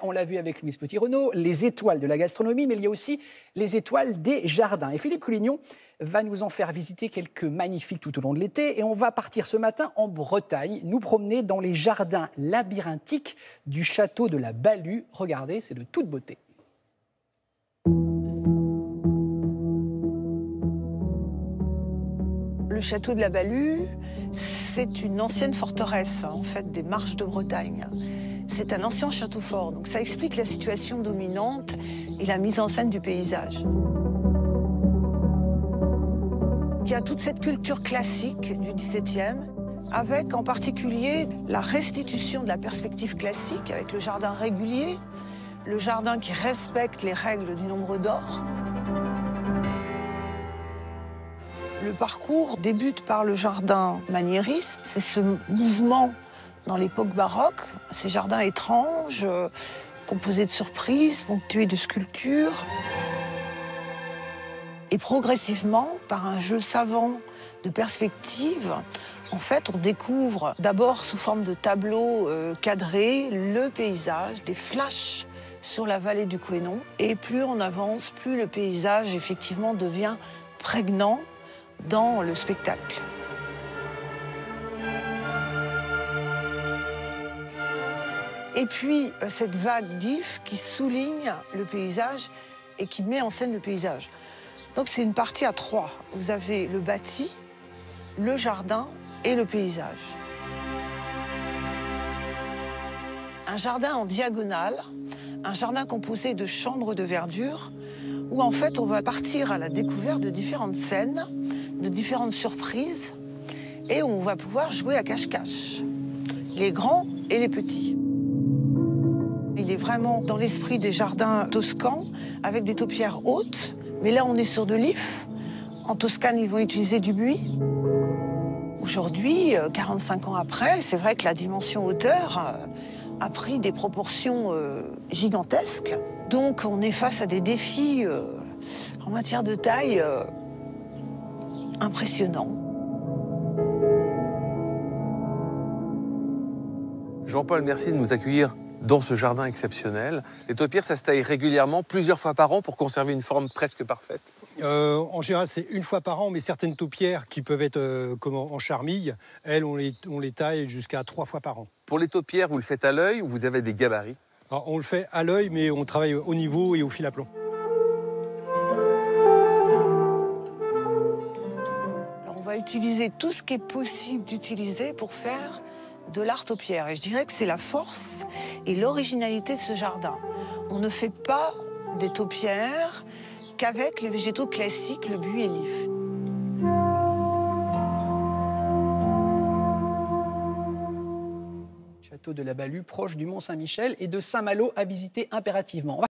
on l'a vu avec Louise Petit-Renaud, les étoiles de la gastronomie, mais il y a aussi les étoiles des jardins. Et Philippe Coulignon va nous en faire visiter quelques magnifiques tout au long de l'été. Et on va partir ce matin en Bretagne, nous promener dans les jardins labyrinthiques du château de la Balue. Regardez, c'est de toute beauté. Le château de la Balue, c'est une ancienne forteresse, en fait, des Marches de Bretagne. C'est un ancien château fort, donc ça explique la situation dominante et la mise en scène du paysage. Il y a toute cette culture classique du XVIIe, avec en particulier la restitution de la perspective classique, avec le jardin régulier, le jardin qui respecte les règles du nombre d'or. Le parcours débute par le jardin maniériste. C'est ce mouvement dans l'époque baroque, ces jardins étranges, composés de surprises, ponctués de sculptures. Et progressivement, par un jeu savant de perspective, en fait, on découvre d'abord sous forme de tableaux cadrés le paysage, des flashs sur la vallée du Couesnon. Et plus on avance, plus le paysage, effectivement, devient prégnant dans le spectacle. Et puis, cette vague d'if qui souligne le paysage et qui met en scène le paysage. Donc, c'est une partie à trois. Vous avez le bâti, le jardin et le paysage. Un jardin en diagonale, un jardin composé de chambres de verdure, où en fait, on va partir à la découverte de différentes scènes, de différentes surprises, et on va pouvoir jouer à cache-cache, les grands et les petits. Il est vraiment dans l'esprit des jardins toscans, avec des taupières hautes, mais là on est sur de l'if. En Toscane, ils vont utiliser du buis. Aujourd'hui, 45 ans après, c'est vrai que la dimension hauteur a pris des proportions gigantesques. Donc on est face à des défis en matière de taille impressionnant. Jean-Paul, merci de nous accueillir dans ce jardin exceptionnel. Les taupières, ça se taille régulièrement, plusieurs fois par an, pour conserver une forme presque parfaite. En général, c'est une fois par an, mais certaines taupières qui peuvent être en charmille, elles, on les taille jusqu'à 3 fois par an. Pour les taupières, vous le faites à l'œil ou vous avez des gabarits? Alors, on le fait à l'œil, mais on travaille au niveau et au fil à plomb. On va utiliser tout ce qui est possible d'utiliser pour faire de l'art taupière. Et je dirais que c'est la force et l'originalité de ce jardin. On ne fait pas des taupières qu'avec les végétaux classiques, le buis et l'if. Château de la Balue, proche du Mont-Saint-Michel et de Saint-Malo, à visiter impérativement.